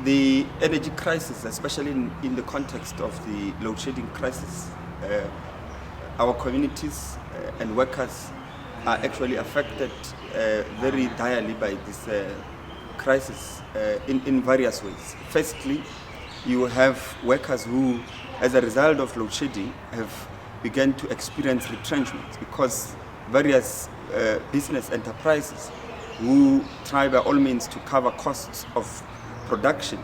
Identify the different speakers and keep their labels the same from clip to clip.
Speaker 1: The energy crisis, especially in the context of the load shedding crisis, our communities and workers are actually affected very direly by this crisis in various ways. Firstly, you have workers who, as a result of load shedding, have begun to experience retrenchment because various business enterprises who try by all means to cover costs of production,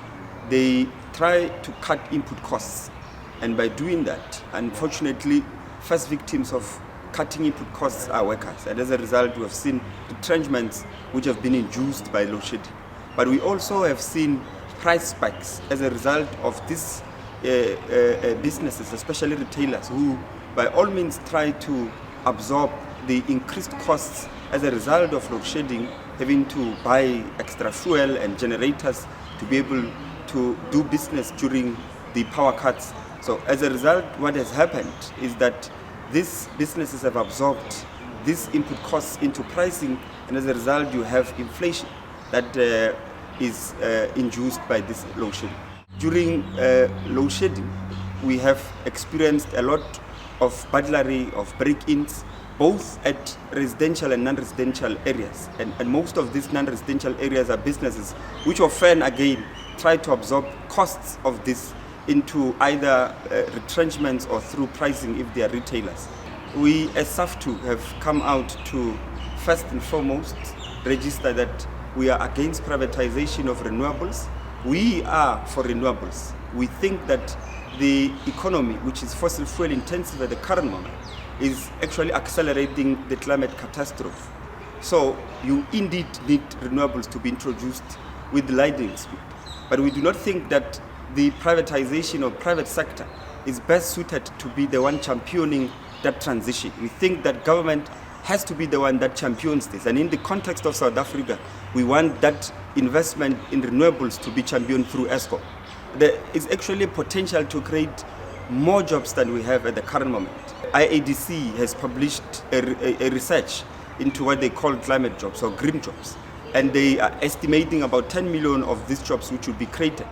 Speaker 1: they try to cut input costs, and by doing that, unfortunately, first victims of cutting input costs are workers, and as a result we have seen retrenchments which have been induced by load shedding. But we also have seen price spikes as a result of these businesses, especially retailers, who by all means try to absorb the increased costs as a result of load shedding, having to buy extra fuel and generators to be able to do business during the power cuts. So as a result, what has happened is that these businesses have absorbed these input costs into pricing, and as a result you have inflation that is induced by this load shedding. During load shedding, we have experienced a lot of burglary, of break-ins, both at residential and non-residential areas. And most of these non-residential areas are businesses which often, again, try to absorb costs of this into either retrenchments or through pricing if they are retailers. We as SAFTU have come out to first and foremost register that we are against privatization of renewables. We are for renewables. We think that the economy, which is fossil fuel intensive at the current moment, is actually accelerating the climate catastrophe. So you indeed need renewables to be introduced with lightning speed. But we do not think that the privatization of private sector is best suited to be the one championing that transition. We think that government has to be the one that champions this. And in the context of South Africa, we want that investment in renewables to be championed through Eskom. There is actually a potential to create more jobs than we have at the current moment. IADC has published a research into what they call climate jobs or green jobs, and they are estimating about 10 million of these jobs which will be created.